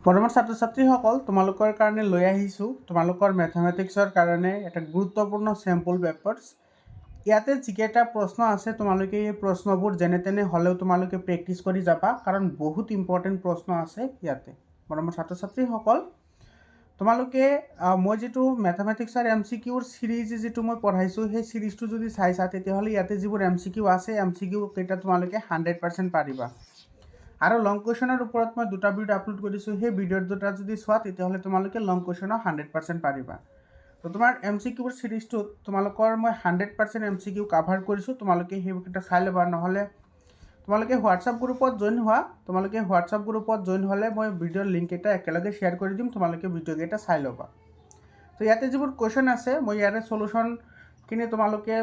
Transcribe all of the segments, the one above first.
মৰমৰ ছাত্ৰ ছাত্ৰীসকল তোমালোকৰ কাৰণে লৈ আহিছোঁ তোমালোকৰ মেথমেটিক্সৰ কাৰণে এটা গুৰুত্বপূৰ্ণ চেম্পল পেপাৰ্ছ। ইয়াতে যিকেইটা প্ৰশ্ন আছে তোমালোকে এই প্ৰশ্নবোৰ যেনে তেনে হ'লেও তোমালোকে প্ৰেক্টিছ কৰি যাবা, কাৰণ বহুত ইম্পৰ্টেণ্ট প্ৰশ্ন আছে ইয়াতে। মৰমৰ ছাত্ৰ ছাত্ৰীসকল, তোমালোকে মই যিটো মেথমেটিক্সৰ MCQৰ চিৰিজ যিটো মই পঢ়াইছোঁ সেই চিৰিজটো যদি চাইছা তেতিয়াহ'লে ইয়াতে যিবোৰ MCQ আছে MCQ কেইটা তোমালোকে 100% পাৰিবা। আৰু লং কুৱেশ্যনৰ ওপৰত মই দুটা ভিডিঅ' আপলোড কৰিছোঁ, সেই ভিডিঅ' দুটা যদি চোৱা তেতিয়াহ'লে তোমালোকে লং কুৱেশ্যনৰ 100% পাৰিবা। তো তোমাৰ MCQৰ চিৰিজটোত তোমালোকৰ মই 100% MCQ কাভাৰ কৰিছোঁ, তোমালোকে সেইকেইটা চাই ল'বা। নহ'লে তোমালোকে হোৱাটছআপ গ্ৰুপত জইন হোৱা, তোমালোকে হোৱাটছআপ গ্ৰুপত জইন হ'লে মই ভিডিঅ'ৰ লিংক এটা একেলগে শ্বেয়াৰ কৰি দিম, তোমালোকে ভিডিঅ'কেইটা চাই ল'বা। তো ইয়াতে যিবোৰ কুৱেশ্যন আছে মই ইয়াৰে চলুশ্যনখিনি তোমালোকে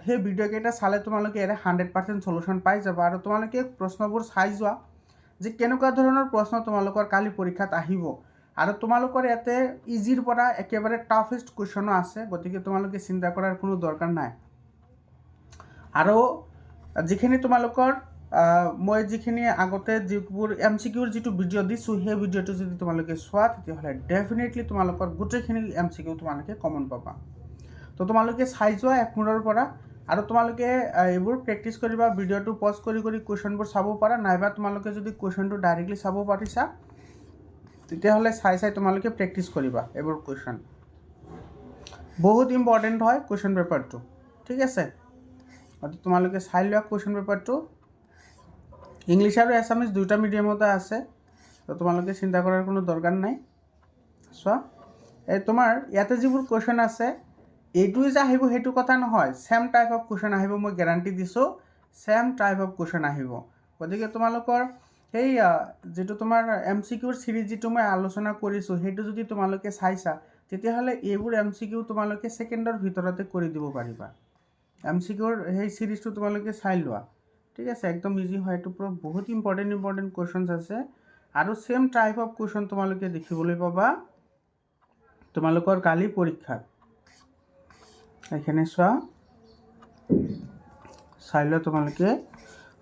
সেই ভিডিঅ'কেইটা চালে তোমালোকে ইয়াৰে 100% চলুশ্যন পাই যাবা। আৰু তোমালোকে প্ৰশ্নবোৰ চাই যোৱা যে কেনেকুৱা ধৰণৰ প্ৰশ্ন তোমালোকৰ কালি পৰীক্ষাত আহিব। আৰু তোমালোকৰ ইয়াতে ইজিৰ পৰা একেবাৰে টাফেষ্ট কুৱেশ্যনো আছে, গতিকে তোমালোকে চিন্তা কৰাৰ কোনো দৰকাৰ নাই। আৰু যিখিনি তোমালোকৰ মই যিখিনি আগতে যিবোৰ MCQৰ যিটো ভিডিঅ' দিছোঁ সেই ভিডিঅ'টো যদি তোমালোকে চোৱা তেতিয়াহ'লে ডেফিনেটলি তোমালোকৰ গোটেইখিনি MCQ তোমালোকে কমন পাবা। তো তোমালোকে চাই যোৱা একমূৰৰ পৰা। আৰু তোমালোকে এইবোৰ প্ৰেক্টিছ কৰিবা, ভিডিঅ'টো পজ কৰি কুৱেশ্যনবোৰ চাব পাৰা, নাইবা তোমালোকে যদি কুৱেশ্যনটো ডাইৰেক্টলি চাব পাৰিছা তেতিয়াহ'লে চাই তোমালোকে প্ৰেক্টিছ কৰিবা এইবোৰ কুৱেশ্যন। বহুত ইম্পৰ্টেণ্ট হয় কুৱেশ্যন পেপাৰটো, ঠিক আছে। তোমালোকে চাই লোৱা কুৱেশ্যন পেপাৰটো। ইংলিছ আৰু এছামিজ দুয়োটা মিডিয়ামতে আছে, তো তোমালোকে চিন্তা কৰাৰ কোনো দৰকাৰ নাই। চোৱা, তোমাৰ ইয়াতে যিবোৰ কুৱেশ্যন আছে এইটোৱে যে আহিব সেইটো কথা নহয়, ছেম টাইপ অফ কুৱেশ্যন আহিব, মই গেৰাণ্টি দিছোঁ ছেম টাইপ অফ কুৱেশ্যন আহিব। গতিকে তোমালোকৰ সেই যিটো তোমাৰ MCQৰ চিৰিজ যিটো মই আলোচনা কৰিছোঁ সেইটো যদি তোমালোকে চাইছা তেতিয়াহ'লে এইবোৰ MCQ তোমালোকে ছেকেণ্ডৰ ভিতৰতে কৰি দিব পাৰিবা। MCQৰ সেই চিৰিজটো তোমালোকে চাই লোৱা, ঠিক আছে। একদম ইজি হয়, এইটো বহুত ইম্পৰ্টেণ্ট কুৱেশ্যনছ আছে। আৰু ছেম টাইপ অফ কুৱেশ্যন তোমালোকে দেখিবলৈ পাবা তোমালোকৰ কালি পৰীক্ষাত। এইখিনি চোৱা, চাই লোৱা, তোমালোকে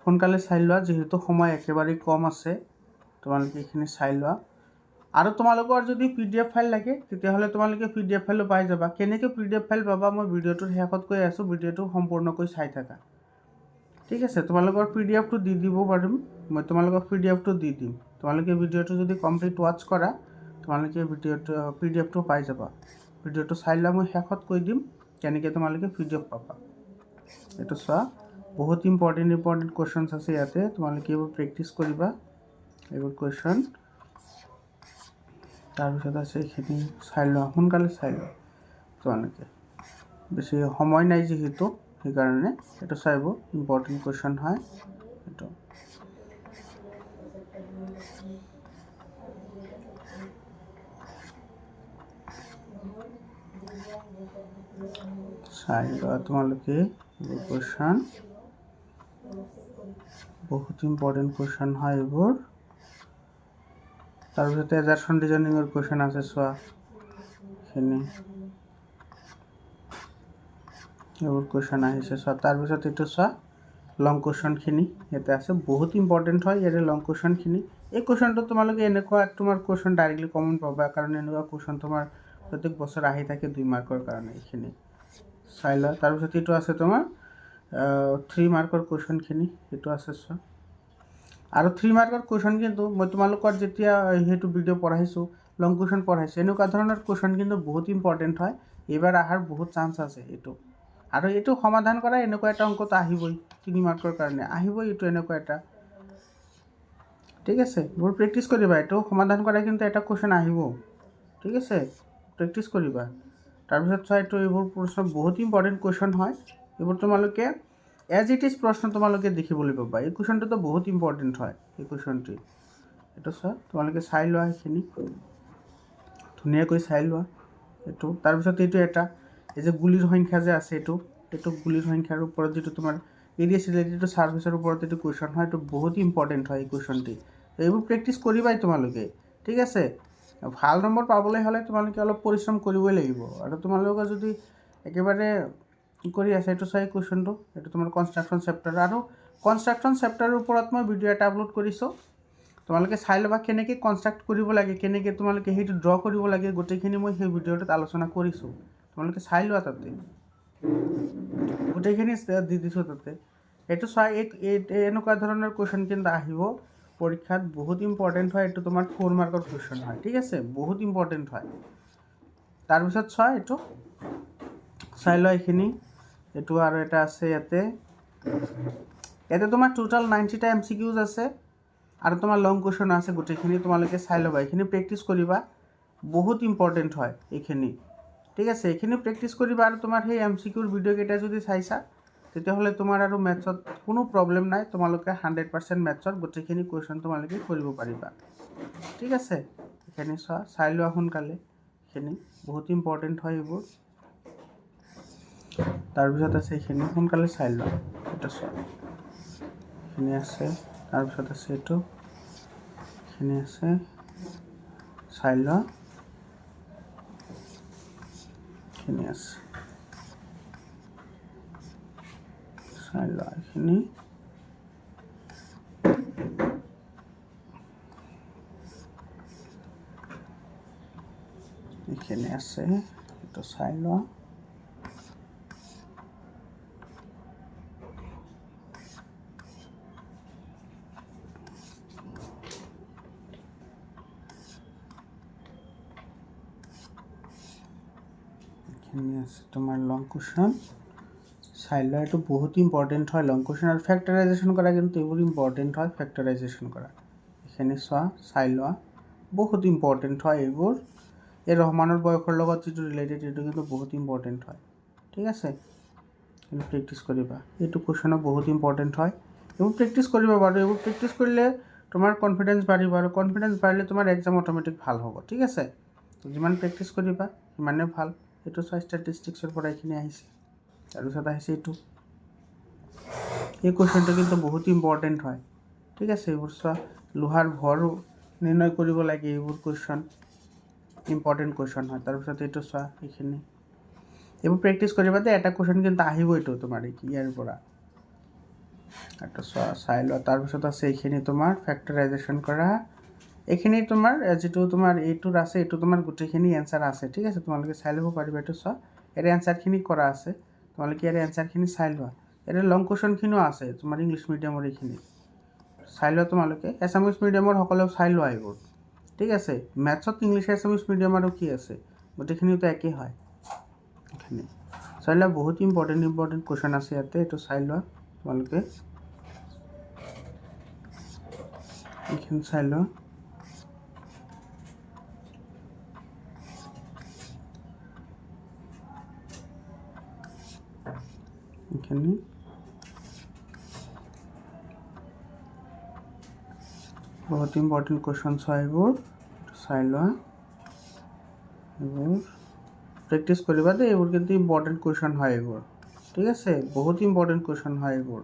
সোনকালে চাই লোৱা, যিহেতু সময় একেবাৰেই কম আছে। তোমালোকে এইখিনি চাই লোৱা। আৰু তোমালোকৰ যদি PDF ফাইল লাগে তেতিয়াহ'লে তোমালোকে PDF ফাইলো পাই যাবা। কেনেকৈ PDF ফাইল পাবা মই ভিডিঅ'টোৰ শেষত কৈ আছোঁ, ভিডিঅ'টো সম্পূৰ্ণকৈ চাই থাকা, ঠিক আছে। তোমালোকৰ PDFটো দি দিব পাৰিম, মই তোমালোকক PDFটো দি দিম। তোমালোকে ভিডিঅ'টো যদি কমপ্লিট ৱাটচ কৰা তোমালোকে PDFটো পাই যাবা। ভিডিঅ'টো চাই লোৱা, মই শেষত কৈ দিম কেনেকৈ তোমালোকে PDF পাবা। এইটো চোৱা, বহুত ইম্পৰ্টেণ্ট কুৱেশ্যনছ আছে ইয়াতে, তোমালোকে এইবোৰ প্ৰেক্টিছ কৰিবা এইবোৰ কুৱেশ্যন। তাৰপিছত আছে এইখিনি চাই লোৱা, সোনকালে চাই লোৱা তোমালোকে, বেছি সময় নাই যিহেতু সেইকাৰণে। এইটো চাই ইম্পৰ্টেণ্ট কুৱেশ্যন হয় এইটো। চাই লোৱা তোমালোকে এইবোৰ কুৱেশ্যন, বহুত ইম্পৰ্টেণ্ট কুৱেশ্যন হয় এইবোৰ। তাৰপিছতে এজাৰশ্যন ৰিজনিঙৰ কুৱেশ্যন আছে, চোৱা এইখিনি এইবোৰ কুৱেশ্যন আহিছে চোৱা। তাৰপিছত এইটো চোৱা, লং কুৱেশ্যনখিনি ইয়াতে আছে, বহুত ইম্পৰ্টেণ্ট হয় ইয়াৰে লং কুৱেশ্যনখিনি। এই কুৱেশ্যনটো তোমালোকে এনেকুৱা তোমাৰ কুৱেশ্যন ডাইৰেক্টলি কমন পাবা, কাৰণ এনেকুৱা কুৱেশ্যন তোমাৰ প্ৰত্যেক বছৰ আহি থাকে 2 মাৰ্কৰ কাৰণে। এইখিনি চাই লোৱা। তাৰপিছত এইটো আছে তোমাৰ 3 মাৰ্কৰ কুৱেশ্যনখিনি, এইটো আছে চোৱা। আৰু 3 মাৰ্কৰ কুৱেশ্যন কিন্তু মই তোমালোকৰ যেতিয়া সেইটো ভিডিঅ' পঢ়াইছোঁ, লং কুৱেশ্যন পঢ়াইছোঁ, এনেকুৱা ধৰণৰ কুৱেশ্যন কিন্তু বহুত ইম্পৰ্টেণ্ট হয়, এইবাৰ অহাৰ বহুত চান্স আছে এইটো। আৰু এইটো সমাধান কৰা এনেকুৱা এটা অংকটো আহিবই, 3 মাৰ্কৰ কাৰণে আহিবই এইটো এনেকুৱা এটা, ঠিক আছে। এইবোৰ প্ৰেক্টিছ কৰিবা, এইটো সমাধান কৰা কিন্তু এটা কুৱেশ্যন আহিব, ঠিক আছে, প্ৰেক্টিছ কৰিবা। তাৰপিছত চোৱা, এইবোৰ প্ৰশ্ন বহুত ইম্পৰ্টেণ্ট কুৱেশ্যন হয়, এইবোৰ তোমালোকে এজ ইট ইজ প্ৰশ্ন তোমালোকে দেখিবলৈ পাবা। এই কুৱেশ্যনটোতো বহুত ইম্পৰ্টেণ্ট হয় এই কুৱেশ্যনটো। এইটো চোৱা, তোমালোকে চাই লোৱা, সেইখিনি ধুনীয়াকৈ চাই লোৱা এইটো। তাৰপিছত এইটো এটা, এই যে গুলিৰ সংখ্যা যে আছে, এইটো গুলিৰ সংখ্যাৰ ওপৰত যিটো তোমাৰ এৰিয়া চিলেৰিটিটো ছাৰ্ফেচৰ ওপৰত এইটো কুৱেশ্যন হয়, এইটো বহুত ইম্পৰ্টেণ্ট হয় এই কুৱেশ্যনটি। এইবোৰ প্ৰেক্টিছ কৰিবাই তোমালোকে, ঠিক আছে। ভাল নম্বৰ পাবলৈ হ'লে তোমালোকে অলপ পৰিশ্ৰম কৰিবই লাগিব। আৰু তোমালোকে যদি একেবাৰে কৰি আছে, এইটো চাই কুৱেশ্যনটো, এইটো তোমাৰ কনষ্ট্ৰাকশ্যন চেপ্টাৰ। আৰু কনষ্ট্ৰাকশ্যন চেপ্টাৰৰ ওপৰত মই ভিডিঅ' এটা আপলোড কৰিছোঁ, তোমালোকে চাই ল'বা কেনেকৈ কনষ্ট্ৰাক্ট কৰিব লাগে, কেনেকৈ তোমালোকে সেইটো ড্ৰ কৰিব লাগে, গোটেইখিনি মই সেই ভিডিঅ'টোত আলোচনা কৰিছোঁ। তোমালোকে চাই লোৱা, তাতে গোটেইখিনি দি দিছোঁ তাতে। এইটো চোৱা, এনেকুৱা ধৰণৰ কুৱেশ্যন কিন্তু আহিব পৰীক্ষাত, বহুত ইম্পৰ্টেণ্ট হয়। এইটো তোমাৰ 4 মাৰ্কৰ কুৱেশ্যন হয়, ঠিক আছে, বহুত ইম্পৰ্টেণ্ট হয়। তাৰপিছত চোৱা, এইটো চাই লোৱা এইখিনি। এইটো আৰু এটা আছে ইয়াতে তোমাৰ টোটেল 90টা MCQs আছে আৰু তোমাৰ লং কুৱেশ্যন আছে। গোটেইখিনি তোমালোকে চাই ল'বা, এইখিনি প্ৰেক্টিচ কৰিবা, বহুত ইম্পৰ্টেণ্ট হয় এইখিনি, ঠিক আছে। এইখিনি প্ৰেক্টিচ কৰিবা আৰু তোমাৰ সেই MCQৰ ভিডিঅ'কেইটা যদি চাইছা, তেতিয়াহ'লে তোমাৰ আৰু মেথছত কোনো প্ৰব্লেম নাই। তোমালোকে 100% মেথছত গোটেইখিনি কুৱেশ্যন তোমালোকে কৰিব পাৰিবা, ঠিক আছে। এইখিনি চোৱা, চাই লোৱা সোনকালে, এইখিনি বহুত ইম্পৰ্টেণ্ট হয় এইবোৰ। তাৰপিছত আছে এইখিনি, সোনকালে চাই লোৱা। এটা চোৱা, এইখিনি আছে। তাৰপিছত আছে এইটো, এইখিনি আছে, চাই লোৱা, এইখিনি আছে, চাই লোৱা এইখিনি। এইখিনি আছে, এইটো চাই লোৱা। এইখিনি আছে তোমাৰ লং কুৱেশ্যন, চাই লোৱা। এইটো বহুত ইম্পৰ্টেণ্ট হয় লং কুৱেশ্যন, আৰু ফেক্টৰাইজেশ্যন কৰা কিন্তু এইবোৰ ইম্পৰ্টেণ্ট হয়, ফেক্টৰাইজেশ্যন কৰা। এইখিনি চোৱা, চাই লোৱা, বহুত ইম্পৰ্টেণ্ট হয় এইবোৰ। এই ৰহমানৰ বয়সৰ লগত যিটো ৰিলেটেড, এইটো কিন্তু বহুত ইম্পৰ্টেণ্ট হয়, ঠিক আছে। কিন্তু প্ৰেক্টিচ কৰিবা, এইটো কুৱেশ্যনো বহুত ইম্পৰ্টেণ্ট হয়। এইবোৰ প্ৰেক্টিচ কৰিবা বাৰু, এইবোৰ প্ৰেক্টিচ কৰিলে তোমাৰ কনফিডেঞ্চ বাঢ়িব, আৰু কনফিডেঞ্চ বাঢ়িলে তোমাৰ এক্সাম অট'মেটিক ভাল হ'ব, ঠিক আছে। যিমান প্ৰেক্টিচ কৰিবা সিমানে ভাল। এইটো চোৱা, ষ্টেটিষ্টিক্সৰ পৰা এইখিনি আহিছে। তাৰপিছত আহিছে এইটো, এই কুৱেশ্যনটো কিন্তু বহুত ইম্পৰ্টেণ্ট হয়, ঠিক আছে। এইবোৰ চোৱা, লোহাৰ ভৰ নিৰ্ণয় কৰিব লাগে, এইবোৰ কুৱেশ্যন ইম্পৰ্টেণ্ট কুৱেশ্যন হয়। তাৰপিছত এইটো চোৱা, এইখিনি এইবোৰ প্ৰেক্টিচ কৰিবা দেই, এটা কুৱেশ্যন কিন্তু আহিব এইটো তোমাৰ ইয়াৰ পৰা। এইটো চোৱা, চাই লোৱা। তাৰপিছত আছে এইখিনি তোমাৰ ফেক্টৰাইজেশ্যন কৰা। এইখিনি তোমাৰ যিটো তোমাৰ এইটোত আছে, এইটো তোমাৰ গোটেইখিনি এনচাৰ আছে, ঠিক আছে। তোমালোকে চাই ল'ব পাৰিবা। এইটো চোৱা, ইয়াৰে এনচাৰখিনি কৰা আছে, তোমালোকে ইয়াৰে এনচাৰখিনি চাই লোৱা। ইয়াৰে লং কুৱেশ্যনখিনিও আছে তোমাৰ ইংলিছ মিডিয়ামৰ, এইখিনি চাই লোৱা তোমালোকে। এছামিছ মিডিয়ামৰ সকলেও চাই লোৱা এইবোৰ, ঠিক আছে। মেথছত ইংলিছ এছামিছ মিডিয়াম আৰু কি আছে, গোটেইখিনিতো একেই হয়। এইখিনি চাই লোৱা, বহুত ইম্পৰ্টেণ্ট কুৱেশ্যন আছে ইয়াতে। এইটো চাই লোৱা তোমালোকে, এইখিনি চাই লোৱা। এইখিনি বহুত ইম্পৰ্টেণ্ট কুৱেশ্যনছ হয় এইবোৰ, চাই লোৱা। এইবোৰ প্ৰেক্টিচ কৰিবা দেই, এইবোৰ কিন্তু ইম্পৰ্টেণ্ট কুৱেশ্যন হয় এইবোৰ, ঠিক আছে। বহুত ইম্পৰ্টেণ্ট কুৱেশ্যন হয় এইবোৰ।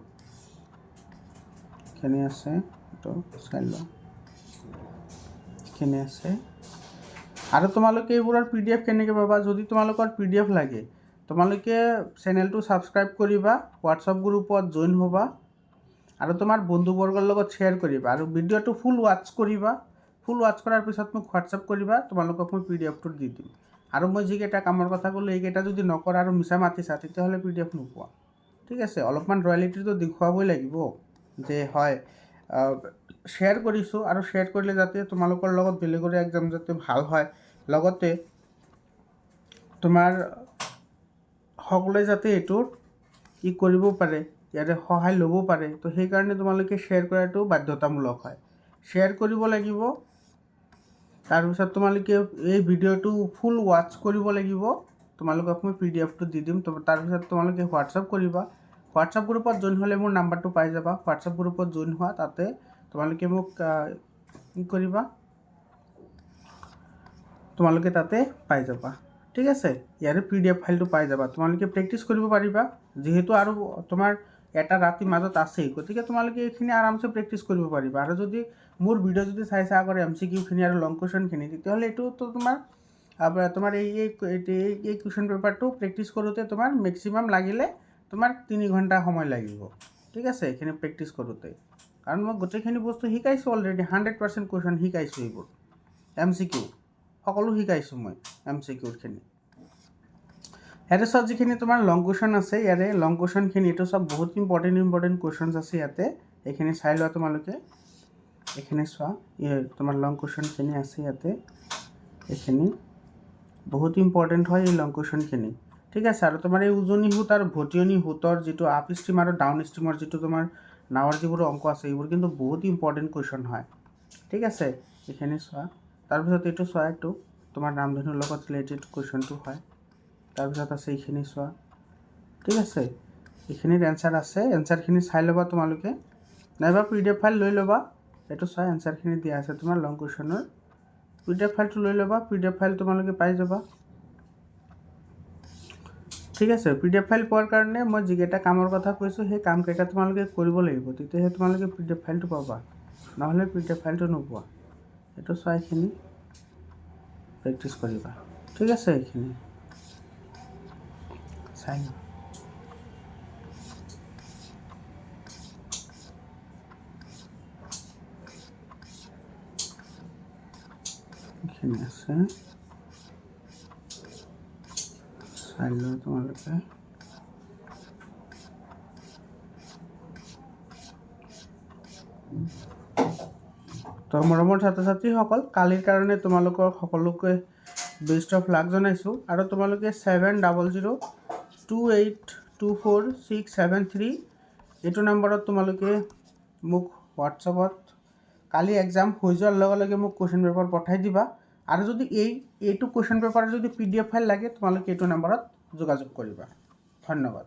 এইখিনি আছে, এইটো চাই লোৱা, এইখিনি আছে। আৰু তোমালোকে এইবোৰৰ PDF কেনেকৈ পাবা? যদি তোমালোকৰ PDF লাগে, তোমালোকে চেনেলটো ছাবস্ক্ৰাইব কৰিবা, হোৱাটছআপ গ্ৰুপত জইন হ'বা, আৰু তোমাৰ বন্ধুবৰ্গৰ লগত শ্বেয়াৰ কৰিবা, আৰু ভিডিঅ'টো ফুল ৱাটচ কৰিবা। ফুল ৱাটচ কৰাৰ পিছত মোক হোৱাটছআপ কৰিবা, তোমালোকক মই PDFটো দি দিম। আৰু মই যিকেইটা কামৰ কথা ক'লোঁ, এইকেইটা যদি নকৰা আৰু মিছা মাতিছা, তেতিয়াহ'লে PDF নোপোৱা, ঠিক আছে। অলপমান ৰয়েলিটিটো দেখুৱাবই লাগিব যে হয় শ্বেয়াৰ কৰিছোঁ, আৰু শ্বেয়াৰ কৰিলে যাতে তোমালোকৰ লগত বেলেগৰে এক্সাম যাতে ভাল হয়, লগতে তোমাৰ সকলোৱে যাতে এইটোৰ কি কৰিব পাৰে, ইয়াৰে সহায় ল'ব পাৰে। তো সেইকাৰণে তোমালোকে শ্বেয়াৰ কৰাটো বাধ্যতামূলক হয়, শ্বেয়াৰ কৰিব লাগিব। তাৰপিছত তোমালোকে এই ভিডিঅ'টো ফুল ৱাটচ কৰিব লাগিব। তোমালোকক মই PDFটো দি দিম। তাৰপিছত তোমালোকে হোৱাটছআপ কৰিবা, হোৱাটছআপ গ্ৰুপত জইন হ'লে মোৰ নাম্বাৰটো পাই যাবা। হোৱাটছআপ গ্ৰুপত জইন হোৱা, তাতে তোমালোকে মোক কি কৰিবা, তোমালোকে তাতে পাই যাবা, ঠিক আছে। ইয়াৰে PDF ফাইলটো পাই যাবা, তোমালোকে প্ৰেক্টিচ কৰিব পাৰিবা। যিহেতু আৰু তোমাৰ এটা ৰাতি মাজত আছেই, গতিকে তোমালোকে এইখিনি আৰামছে প্ৰেক্টিচ কৰিব পাৰিবা। আৰু যদি মোৰ ভিডিঅ' যদি চাইছা আগৰ MCQখিনি আৰু লং কুৱেশ্যনখিনি, তেতিয়াহ'লে এইটোতো তোমাৰ এই কুৱেশ্যন পেপাৰটো প্ৰেক্টিচ কৰোঁতে তোমাৰ মেক্সিমাম লাগিলে তোমাৰ 3 ঘণ্টা সময় লাগিব, ঠিক আছে, এইখিনি প্ৰেক্টিচ কৰোঁতে। কাৰণ মই গোটেইখিনি বস্তু শিকাইছোঁ অলৰেডি 100% কুৱেশ্যন শিকাইছোঁ এইবোৰ MCQ সকলো শিকাইছোঁ মই MCQখিনি ইয়াতে চব যিখিনি তোমাৰ লং কুৱেশ্যন আছে ইয়াৰে লং কুৱেশ্যনখিনি এইটো চব বহুত ইম্পৰ্টেণ্ট কুৱেশ্যনছ আছে ইয়াতে এইখিনি চাই লোৱা তোমালোকে এইখিনি চোৱা তোমাৰ লং কুৱেশ্যনখিনি আছে ইয়াতে এইখিনি বহুত ইম্পৰ্টেণ্ট হয় এই লং কুৱেশ্যনখিনি ঠিক আছে আৰু তোমাৰ এই উজনি সুত আৰু ভটিয়নি সুতৰ যিটো আপ ষ্ট্ৰীম আৰু ডাউন ষ্ট্ৰীমৰ যিটো তোমাৰ নাৱৰ যিবোৰ অংক আছে এইবোৰ কিন্তু বহুত ইম্পৰ্টেণ্ট কুৱেশ্যন হয় ঠিক আছে এইখিনি চোৱা তাৰপিছত এইটো চোৱা এইটো তোমাৰ ৰামধেনুৰ লগত ৰিলেটেড কুৱেশ্যনটো হয় তাৰপিছত আছে এইখিনি চোৱা ঠিক আছে এইখিনিৰ এনচাৰ আছে এনচাৰখিনি চাই ল'বা তোমালোকে নাইবা PDF ফাইল লৈ ল'বা এইটো চোৱা এনচাৰখিনি দিয়া আছে তোমাৰ লং কুৱেশ্যনৰ PDF ফাইলটো লৈ ল'বা PDF ফাইল তোমালোকে পাই যাবা ঠিক আছে PDF ফাইল পোৱাৰ কাৰণে মই যিকেইটা কামৰ কথা কৈছোঁ সেই কামকেইটা তোমালোকে কৰিব লাগিব তেতিয়াহে তোমালোকে PDF ফাইলটো পাবা নহ'লে PDF ফাইলটো নোপোৱা এইটো চোৱা এইখিনি প্ৰেক্টিছ কৰিবা ঠিক আছে এইখিনি চাই লোৱা এইখিনি আছে চাই লোৱা তোমালোকে তো মৰমৰ ছাত্ৰ ছাত্ৰীসকল কালিৰ কাৰণে তোমালোকৰ সকলোকে বেষ্ট অফ লাক জনাইছোঁ আৰু তোমালোকে 7000282467 এইটো নম্বৰত তোমালোকে মোক হোৱাটছআপত কালি এক্সাম হৈ যোৱাৰ লগে লগে মোক কুৱেশ্যন পেপাৰ পঠাই দিবা আৰু যদি এইটো কুৱেশ্যন পেপাৰৰ যদি PDF ফাইল লাগে তোমালোকে এইটো নম্বৰত যোগাযোগ কৰিবা ধন্যবাদ